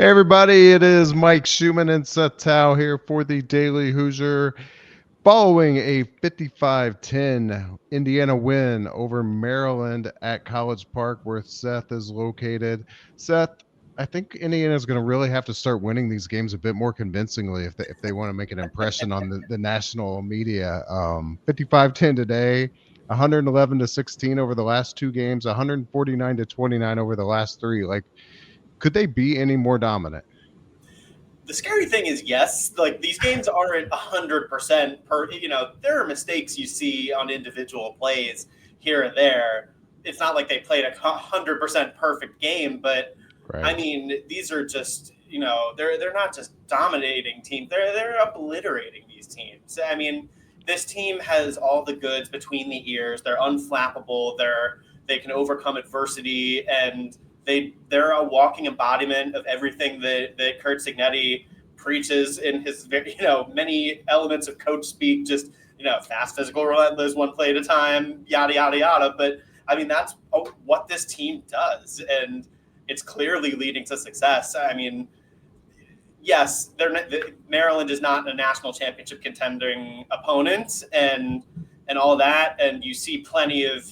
Hey everybody, it is Mike Schumann and Seth here for the Daily Hoosier. Following a 55-10 Indiana win over Maryland at College Park, where Seth is located. Seth, I think Indiana is going to really have to start winning these games a bit more convincingly if they want to make an impression on the national media. 55-10 today, 111-16 over the last two games, 149-29 over the last three. Like, could they be any more dominant? The scary thing is, yes, like these games aren't 100% per. There are mistakes you see on individual plays here and there. It's not like they played a 100% perfect game, but I Right. mean, these are just they're not just dominating teams. They're obliterating these teams. I mean, this team has all the goods between the ears. They're unflappable. They can overcome adversity, and they're a walking embodiment of everything that Kurt Signetti preaches in his many elements of coach speak. Just fast, physical, relentless, one play at a time, yada yada yada. But I mean, that's what this team does, and it's clearly leading to success. I mean, yes, Maryland is not a national championship contending opponent, and all that, and you see plenty of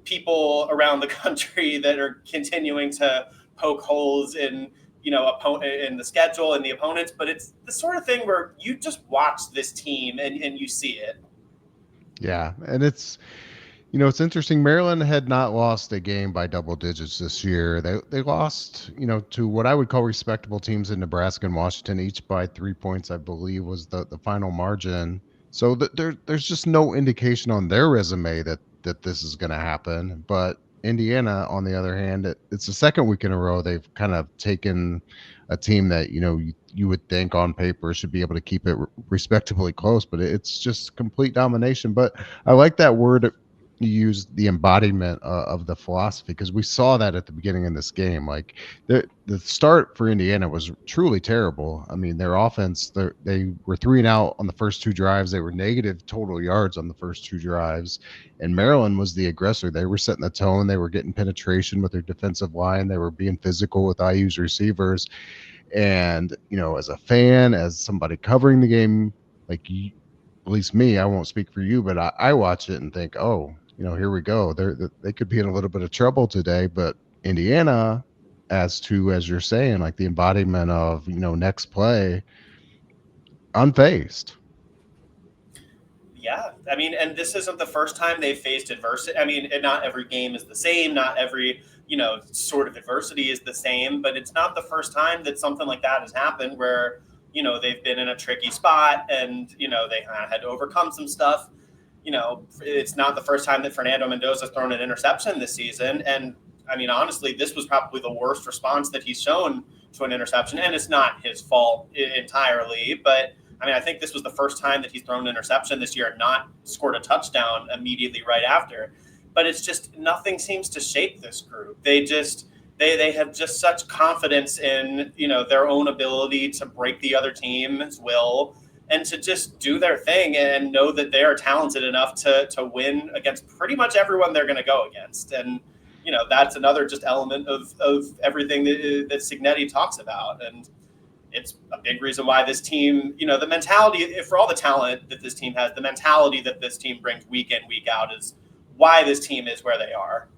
people around the country that are continuing to poke holes in in the schedule and the opponents, but it's the sort of thing where you just watch this team and you see it. Yeah, and it's interesting. Maryland had not lost a game by double digits this year. They lost, to what I would call respectable teams in Nebraska and Washington, each by 3 points, I believe, was the final margin. So there's just no indication on their resume that this is going to happen. But Indiana, on the other hand, it's the second week in a row they've kind of taken a team that you would think on paper should be able to keep it respectably close, but it's just complete domination. But I like that word you use, the embodiment of the philosophy, because we saw that at the beginning of this game. Like the start for Indiana was truly terrible. I mean, their offense, they were 3 and out on the first two drives. They were negative total yards on the first two drives, and Maryland was the aggressor. They were setting the tone. They were getting penetration with their defensive line. They were being physical with IU's receivers. And as a fan, as somebody covering the game, like you, at least me, I won't speak for you, but I watch it and think, oh, here we go. They could be in a little bit of trouble today. But Indiana, as you're saying, like the embodiment of next play, unfazed. Yeah, I mean, and this isn't the first time they've faced adversity. I mean, and not every game is the same. Not every sort of adversity is the same. But it's not the first time that something like that has happened, where they've been in a tricky spot and they kind of had to overcome some stuff. It's not the first time that Fernando Mendoza's thrown an interception this season. And I mean, honestly, this was probably the worst response that he's shown to an interception. And it's not his fault entirely, but I mean, I think this was the first time that he's thrown an interception this year and not scored a touchdown immediately right after. But it's just nothing seems to shake this group. They have just such confidence in their own ability to break the other team's will and to just do their thing and know that they are talented enough to win against pretty much everyone they're going to go against. And that's another just element of everything that Signetti talks about. And it's a big reason why this team, the mentality, for all the talent that this team has, the mentality that this team brings week in, week out is why this team is where they are.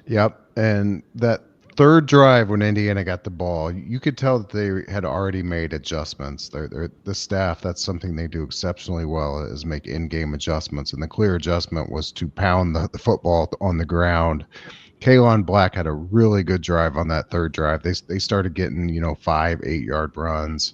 Yep. And that third drive when Indiana got the ball, you could tell that they had already made adjustments. The staff, that's something they do exceptionally well, is make in-game adjustments. And the clear adjustment was to pound the football on the ground. Kalon Black had a really good drive on that third drive. They started getting 5-8 yard runs,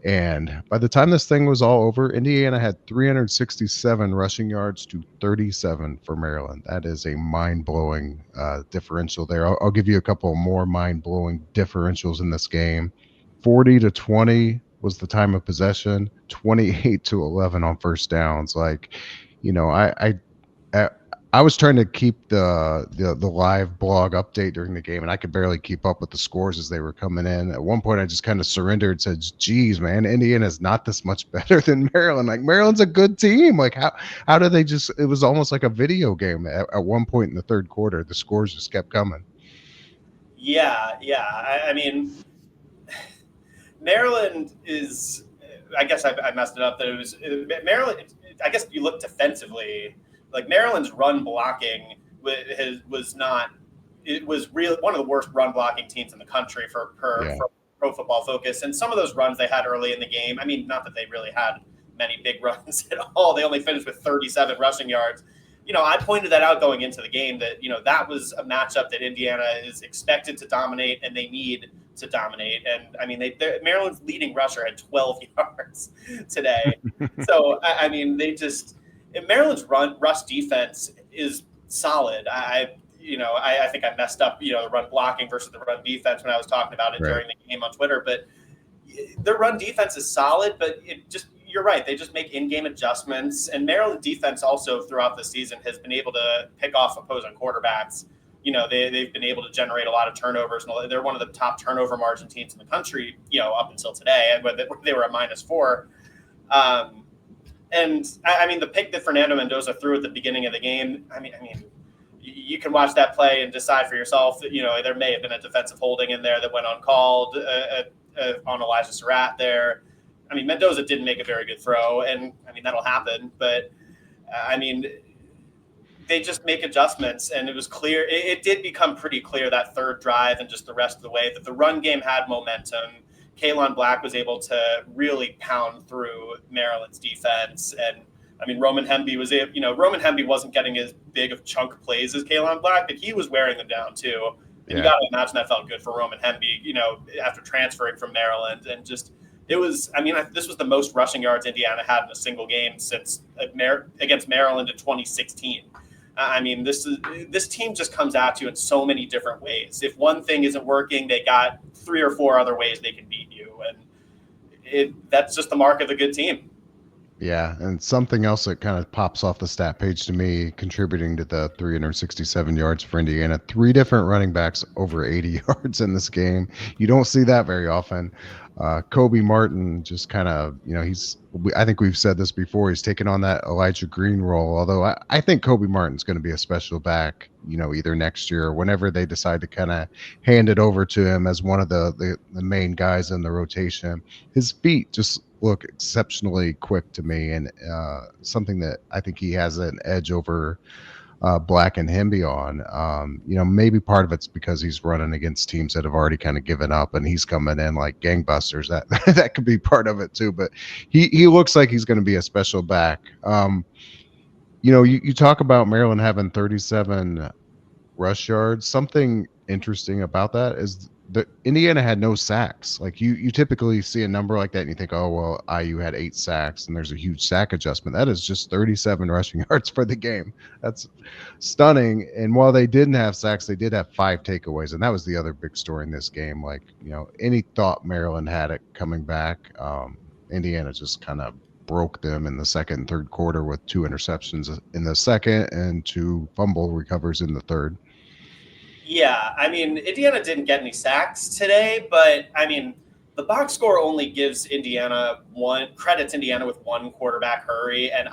and by the time this thing was all over, Indiana had 367 rushing yards to 37 for Maryland. That is a mind-blowing differential there. I'll give you a couple more mind-blowing differentials in this game. 40-20 was the time of possession. 28-11 on first downs. Like, I I was trying to keep the live blog update during the game, and I could barely keep up with the scores as they were coming in. At one point, I just kind of surrendered, said, "Geez, man, Indiana's not this much better than Maryland. Like Maryland's a good team. Like how do they just?" It was almost like a video game. At one point in the third quarter, the scores just kept coming. Yeah. I mean, Maryland is, I guess I messed it up. That it was Maryland. I guess if you look defensively, like Maryland's run blocking was not. It was really one of the worst run blocking teams in the country for Yeah. Pro Football Focus. And some of those runs they had early in the game. I mean, not that they really had many big runs at all. They only finished with 37 rushing yards. I pointed that out going into the game that that was a matchup that Indiana is expected to dominate and they need to dominate. And I mean, Maryland's leading rusher had 12 yards today. So I mean, Maryland's rush defense is solid. I think I messed up, the run blocking versus the run defense when I was talking about it during the game on Twitter. But their run defense is solid, but you're right. They just make in-game adjustments. And Maryland defense also throughout the season has been able to pick off opposing quarterbacks. They've been able to generate a lot of turnovers. And they're one of the top turnover margin teams in the country, up until today, where they were at -4. And I mean, the pick that Fernando Mendoza threw at the beginning of the game, I mean, you can watch that play and decide for yourself that, there may have been a defensive holding in there that went uncalled on Elijah Surratt there. I mean, Mendoza didn't make a very good throw, and I mean, that'll happen. But, I mean, they just make adjustments, and it was clear. It did become pretty clear that third drive and just the rest of the way that the run game had momentum. Kalon Black was able to really pound through Maryland's defense. And, I mean, Roman Hemby wasn't getting as big of chunk plays as Kalon Black, but he was wearing them down too. And you got to imagine that felt good for Roman Hemby, after transferring from Maryland. And just – this was the most rushing yards Indiana had in a single game since against Maryland in 2016. I mean, this team just comes at you in so many different ways. If one thing isn't working, they got 3 or 4 other ways they can beat you. And that's just the mark of a good team. Yeah, and something else that kind of pops off the stat page to me, contributing to the 367 yards for Indiana, 3 different running backs over 80 yards in this game. You don't see that very often. Kobe Martin just kind of, I think we've said this before, he's taken on that Elijah Green role, although I think Kobe Martin's going to be a special back, either next year or whenever they decide to kind of hand it over to him as one of the main guys in the rotation. His feet just look exceptionally quick to me, and something that I think he has an edge over Black and Hemby on. Maybe part of it's because he's running against teams that have already kind of given up, and he's coming in like gangbusters. That could be part of it too. But he looks like he's going to be a special back. You talk about Maryland having 37 rush yards. Something interesting about that is that Indiana had no sacks. Like you typically see a number like that and you think, oh, well, IU had 8 sacks and there's a huge sack adjustment. That is just 37 rushing yards for the game. That's stunning. And while they didn't have sacks, they did have 5 takeaways. And that was the other big story in this game. Like, any thought Maryland had it coming back, Indiana just kind of broke them in the second and third quarter with 2 interceptions in the second and 2 fumble recovers in the third. Yeah, I mean, Indiana didn't get any sacks today, but I mean, the box score only gives credits Indiana with 1 quarterback hurry, and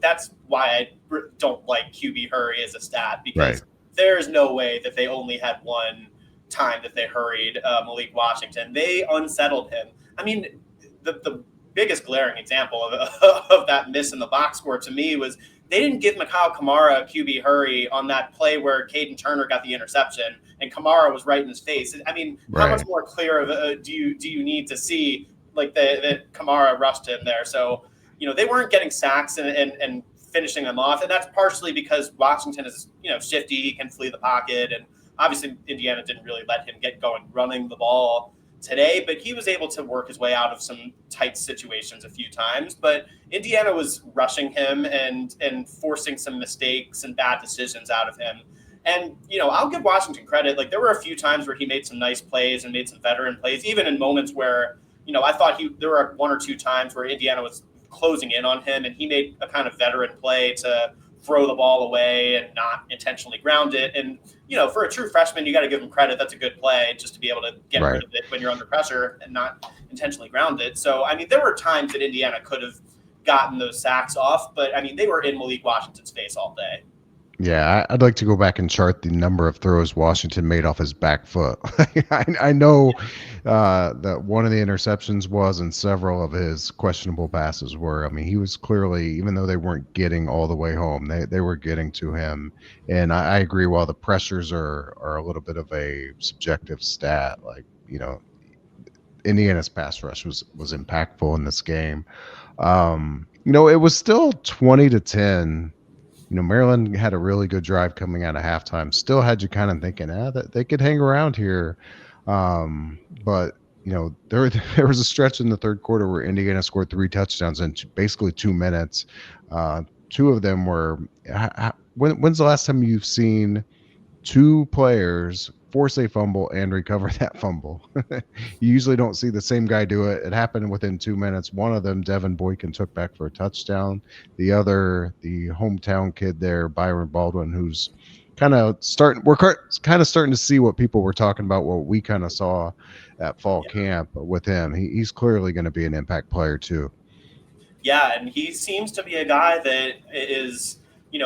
that's why I don't like QB hurry as a stat, because there is no way that they only had 1 time that they hurried Malik Washington. They unsettled him. I mean, the biggest glaring example of that miss in the box score to me was they didn't give Mikhail Kamara a QB hurry on that play where Caden Turner got the interception and Kamara was right in his face. I mean, how much more clear of do you need to see like that Kamara rushed him there? So, they weren't getting sacks and finishing them off. And that's partially because Washington is, shifty, he can flee the pocket. And obviously Indiana didn't really let him get going running the ball today, but he was able to work his way out of some tight situations a few times. But Indiana was rushing him and forcing some mistakes and bad decisions out of him. And, I'll give Washington credit. Like, there were a few times where he made some nice plays and made some veteran plays, even in moments where, I thought there were 1 or 2 times where Indiana was closing in on him and he made a kind of veteran play to throw the ball away and not intentionally ground it. And, for a true freshman, you got to give him credit. That's a good play just to be able to get rid of it when you're under pressure and not intentionally ground it. So, I mean, there were times that Indiana could have gotten those sacks off, but I mean, they were in Malik Washington's face all day. Yeah, I'd like to go back and chart the number of throws Washington made off his back foot. I know that one of the interceptions was, and several of his questionable passes were. I mean, he was clearly, even though they weren't getting all the way home, they were getting to him. And I agree, while the pressures are a little bit of a subjective stat, like, Indiana's pass rush was impactful in this game. It was still 20-10. Maryland had a really good drive coming out of halftime. Still had you kind of thinking, that they could hang around here. But there there was a stretch in the third quarter where Indiana scored three touchdowns in basically 2 minutes. Two of them were. When's the last time you've seen two players force a fumble and recover that fumble? You usually don't see the same guy do it. It happened within 2 minutes. One of them, Devin Boykin, took back for a touchdown. The other, the hometown kid there, Byron Baldwin, who's kind of starting. We're kind of starting to see what people were talking about, what we kind of saw at fall camp with him. He's clearly going to be an impact player too. Yeah, and he seems to be a guy that is,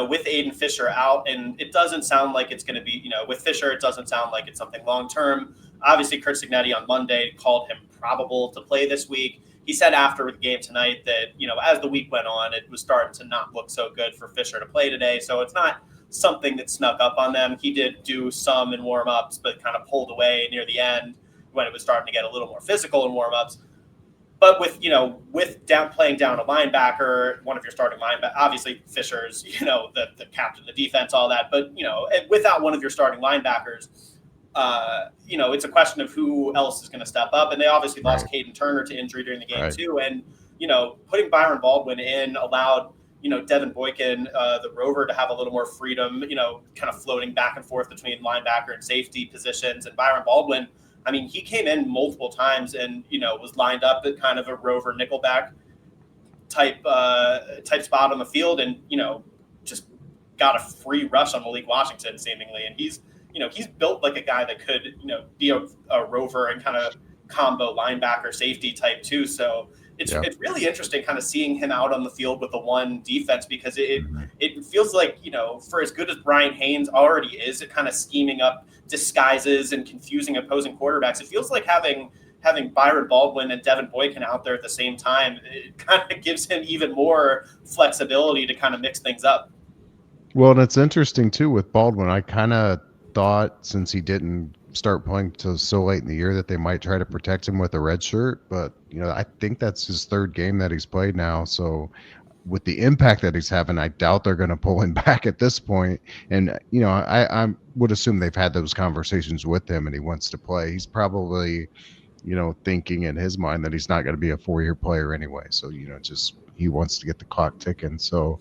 with Aiden Fisher out, and it doesn't sound like it's going to be, with Fisher, it doesn't sound like it's something long term. Obviously, Kurt Signetti on Monday called him probable to play this week. He said after the game tonight that, as the week went on, it was starting to not look so good for Fisher to play today. So it's not something that snuck up on them. He did do some in warm-ups, but kind of pulled away near the end when it was starting to get a little more physical in warm-ups. But with playing down a linebacker, one of your starting linebackers, obviously Fisher's, the captain of the defense, all that. But, without one of your starting linebackers, it's a question of who else is going to step up. And they obviously lost Caden Turner to injury during the game too. And, putting Byron Baldwin in allowed, Devin Boykin, the Rover, to have a little more freedom, kind of floating back and forth between linebacker and safety positions. And Byron Baldwin, I mean, he came in multiple times and, was lined up at kind of a Rover nickelback type spot on the field and, just got a free rush on Malik Washington seemingly. And he's built like a guy that could, be a Rover and kind of combo linebacker safety type too. So it's really interesting kind of seeing him out on the field with the one defense, because it feels like, for as good as Brian Haynes already is at kind of scheming up disguises and confusing opposing quarterbacks, it feels like having Byron Baldwin and Devin Boykin out there at the same time, it kind of gives him even more flexibility to kind of mix things up. Well, and it's interesting too with Baldwin. I kind of thought, since he didn't start playing till so late in the year, that they might try to protect him with a red shirt, but I think that's his third game that he's played now. So with the impact that he's having, I doubt they're going to pull him back at this point. And I would assume they've had those conversations with him and he wants to play. He's probably thinking in his mind that he's not going to be a 4-year player anyway. So just he wants to get the clock ticking. So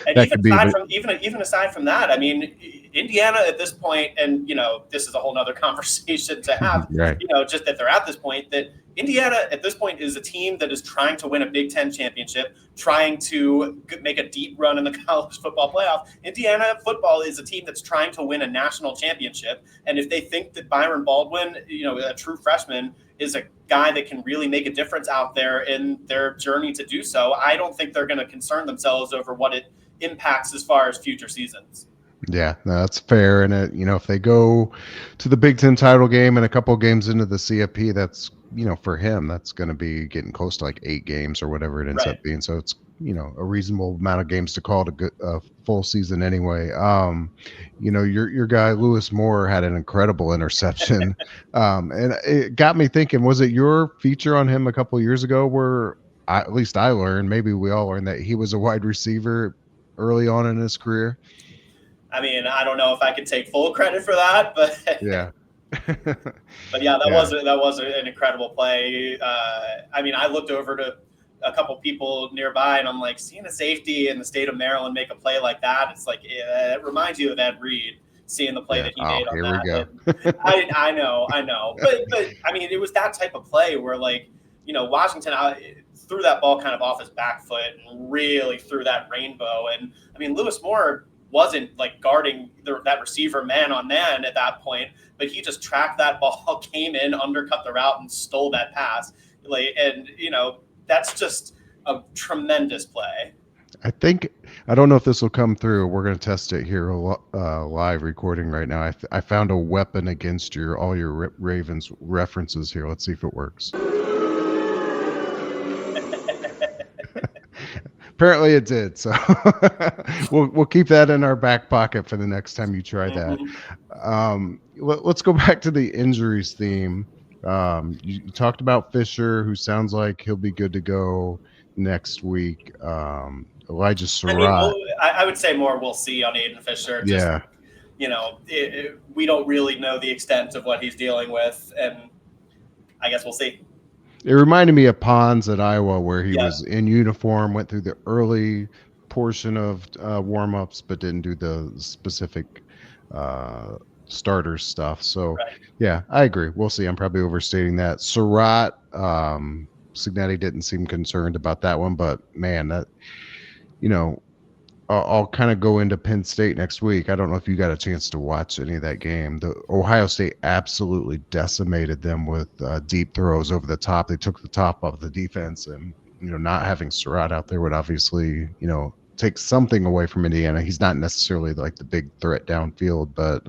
and that even could be aside from even aside from that, I mean, Indiana at this point, and this is a whole nother conversation to have. right. Just that they're at this point, that Indiana at this point is a team that is trying to win a Big Ten championship, trying to make a deep run in the college football playoff. Indiana football is a team that's trying to win a national championship, and if they think that Byron Baldwin, a true freshman, is a guy that can really make a difference out there in their journey to do so, I don't think they're going to concern themselves over what it impacts as far as future seasons. Yeah, no, that's fair. And if they go to the Big Ten title game and a couple games into the CFP, that's for him, that's going to be getting close to like 8 games or whatever it ends up being. So it's a reasonable amount of games to call it a full season anyway. Your guy Lewis Moore had an incredible interception, and it got me thinking: was it your feature on him a couple years ago where at least I learned, maybe we all learned, that he was a wide receiver early on in his career? I mean, I don't know if I could take full credit for that, but yeah. But yeah, that was an incredible play. I mean, I looked over to a couple people nearby, and I'm like, seeing a safety in the state of Maryland make a play like that, it's like it reminds you of Ed Reed, seeing the play that he made on that. Here we go. I know, but I mean, it was that type of play where, like, Washington threw that ball kind of off his back foot and really threw that rainbow. And I mean, Lewis Moore wasn't like guarding that receiver man on man at that point, but he just tracked that ball, came in, undercut the route, and stole that pass. And that's just a tremendous play. I don't know if this will come through. We're going to test it here live recording right now. I found a weapon against all your Ravens references here. Let's see if it works. Apparently it did. So we'll keep that in our back pocket for the next time you try that. Let's go back to the injuries theme. You talked about Fisher, who sounds like he'll be good to go next week. Elijah Surratt. I would say more we'll see on Aiden Fisher. Just, Yeah. We don't really know the extent of what he's dealing with, and I guess we'll see. It reminded me of Pons at Iowa, where he was in uniform, went through the early portion of warm-ups, but didn't do the specific starter stuff. So, yeah, I agree. We'll see. I'm probably overstating that. Surratt, Signetti didn't seem concerned about that one, but man, that I'll kind of go into Penn State next week. I don't know if you got a chance to watch any of that game. The Ohio State absolutely decimated them with deep throws over the top. They took the top off the defense, and not having Surratt out there would obviously take something away from Indiana. He's not necessarily like the big threat downfield, but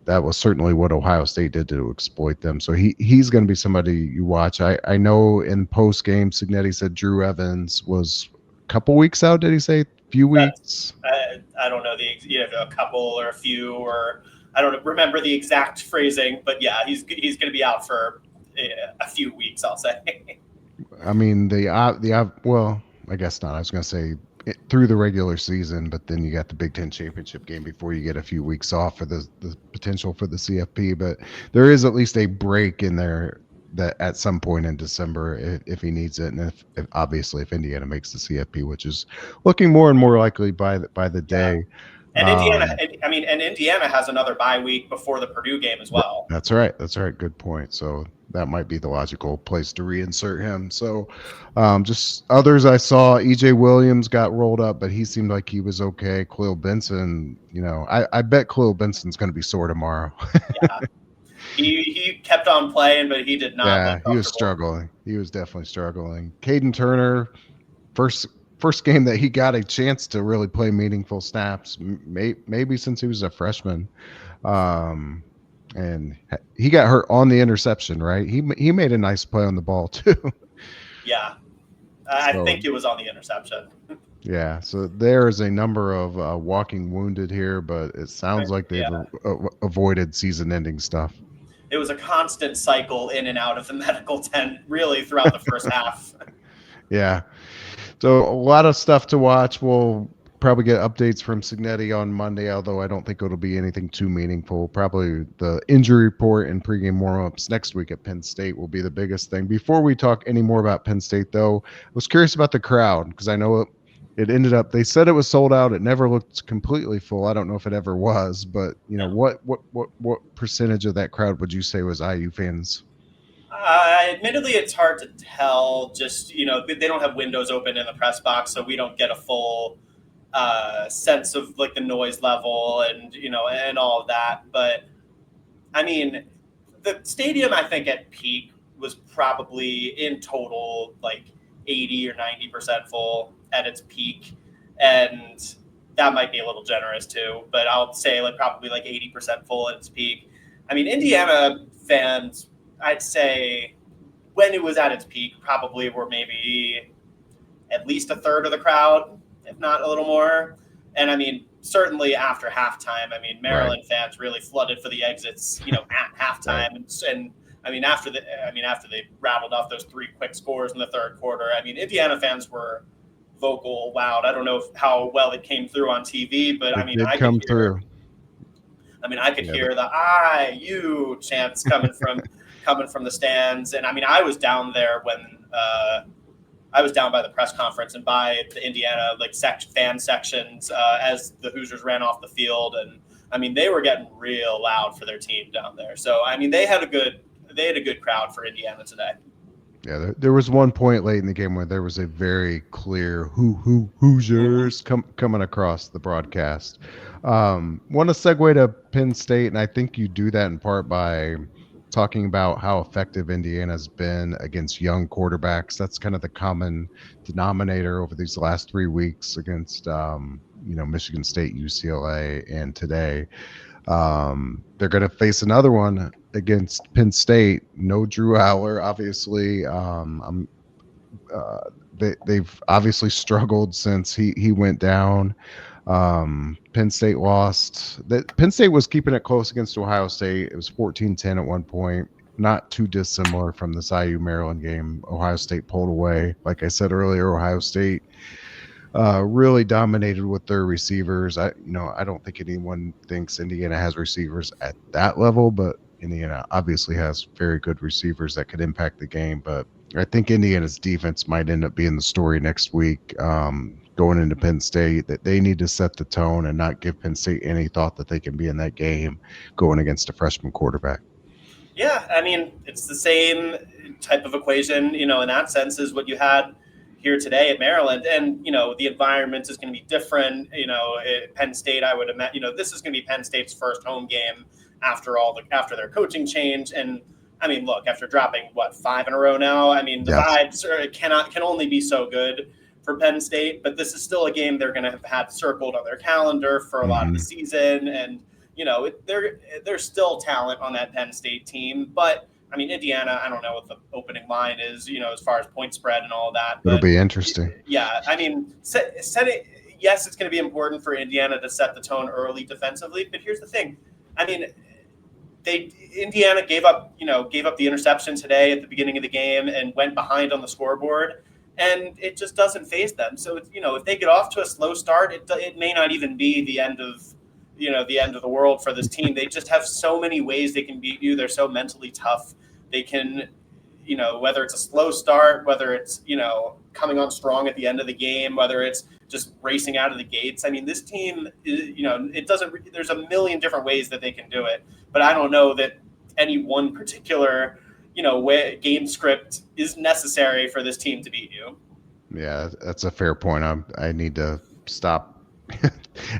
that was certainly what Ohio State did to exploit them. So he's going to be somebody you watch. I know in post game, Signetti said Drew Evans was couple weeks out. Did he say few weeks? I don't know a couple or a few, or I don't remember the exact phrasing, but yeah, he's going to be out for a few weeks, I'll say. I mean, well, I guess not. I was going to say through the regular season, but then you got the Big Ten championship game before you get a few weeks off for the potential for the CFP. But there is at least a break in there that at some point in December, if he needs it, and if obviously if Indiana makes the CFP, which is looking more and more likely by the day. And Indiana has another bye week before the Purdue game as well. That's right. Good point. So that might be the logical place to reinsert him. So just others I saw, EJ Williams got rolled up, but he seemed like he was okay. Khalil Benson, I bet Khalil Benson's going to be sore tomorrow. Yeah. He kept on playing, but he did not. Yeah, he was struggling. He was definitely struggling. Caden Turner, first game that he got a chance to really play meaningful snaps, maybe since he was a freshman. And he got hurt on the interception, right? He made a nice play on the ball too. Yeah, I think it was on the interception. Yeah, so there is a number of walking wounded here, but it sounds like they've avoided season-ending stuff. It was a constant cycle in and out of the medical tent, really, throughout the first half. Yeah. So a lot of stuff to watch. We'll probably get updates from Signetti on Monday, although I don't think it'll be anything too meaningful. Probably the injury report and pregame warm-ups next week at Penn State will be the biggest thing. Before we talk any more about Penn State, though, I was curious about the crowd because I know it ended up, they said it was sold out. It never looked completely full. I don't know if it ever was, but what percentage of that crowd would you say was IU fans? Admittedly, it's hard to tell. Just, they don't have windows open in the press box, so we don't get a full sense of like the noise level and, and all of that. But I mean, the stadium, I think at peak was probably in total like 80 or 90% full at its peak, and that might be a little generous too, but I'll say probably 80% full at its peak. I mean, Indiana fans, I'd say when it was at its peak, probably were maybe at least a third of the crowd, if not a little more. And I mean, certainly after halftime, I mean, Maryland fans really flooded for the exits, at halftime, and I mean, after they rattled off those 3 quick scores in the third quarter, I mean, Indiana fans were vocal, loud. I don't know how well it came through on TV, but I mean, I could hear the IU chants coming from the stands. And I mean, I was down there when I was down by the press conference and by the Indiana fan sections as the Hoosiers ran off the field, and I mean, they were getting real loud for their team down there. So I mean, they had a good crowd for Indiana today. Yeah, there was one point late in the game where there was a very clear Hoosiers coming across the broadcast. Want to segue to Penn State, and I think you do that in part by talking about how effective Indiana's been against young quarterbacks. That's kind of the common denominator over these last 3 weeks against, Michigan State, UCLA, and today. They're going to face another one against Penn State. No Drew Aller, obviously. They've obviously struggled since he went down. Penn State lost. Penn State was keeping it close against Ohio State. It was 14-10 at one point. Not too dissimilar from the IU Maryland game. Ohio State pulled away. Like I said earlier, Ohio State really dominated with their receivers. I don't think anyone thinks Indiana has receivers at that level, but Indiana obviously has very good receivers that could impact the game. But I think Indiana's defense might end up being the story next week. Going into Penn State, that they need to set the tone and not give Penn State any thought that they can be in that game going against a freshman quarterback. Yeah, I mean, it's the same type of equation, in that sense, as what you had here today at Maryland. And, the environment is going to be different. At Penn State, I would imagine, this is going to be Penn State's first home game after their coaching change. And I mean, look, after dropping 5 in a row now, I mean, the vibes can only be so good for Penn State, but this is still a game they're going to have had circled on their calendar for a lot of the season. And, there's still talent on that Penn State team, but I mean, Indiana, I don't know what the opening line is, as far as point spread and all that. But it'll be interesting. Yeah. I mean, yes, it's going to be important for Indiana to set the tone early defensively, but here's the thing. I mean, Indiana gave up the interception today at the beginning of the game and went behind on the scoreboard, and it just doesn't faze them. So, if they get off to a slow start, it may not even be the end of the world for this team. They just have so many ways they can beat you. They're so mentally tough. They can, whether it's a slow start, whether it's, coming on strong at the end of the game, whether it's just racing out of the gates. I mean, this team, there's a million different ways that they can do it, but I don't know that any one particular, game script is necessary for this team to beat you. Yeah, that's a fair point. I need to stop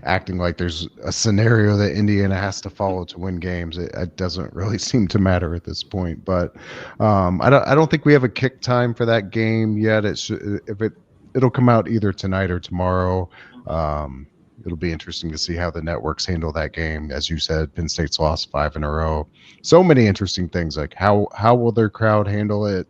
acting like there's a scenario that Indiana has to follow to win games. It doesn't really seem to matter at this point. But I don't think we have a kick time for that game yet. It'll come out either tonight or tomorrow. It'll be interesting to see how the networks handle that game. As you said, Penn State's lost 5 in a row. So many interesting things, like how will their crowd handle it?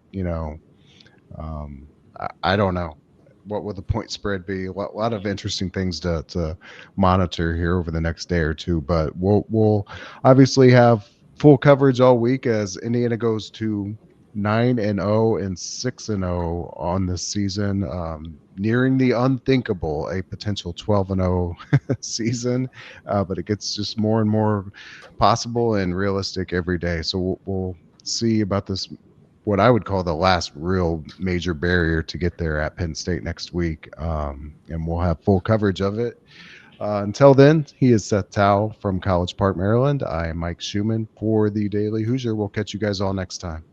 I don't know. What will the point spread be? A lot of interesting things to monitor here over the next day or two. But we'll obviously have full coverage all week as Indiana goes to 9-0 and 6-0 on this season, nearing the unthinkable, a potential 12-0 season. But it gets just more and more possible and realistic every day. So we'll see about this, what I would call the last real major barrier to get there at Penn State next week. And we'll have full coverage of it. Until then, he is Seth Tao from College Park, Maryland. I am Mike Schumann for the Daily Hoosier. We'll catch you guys all next time.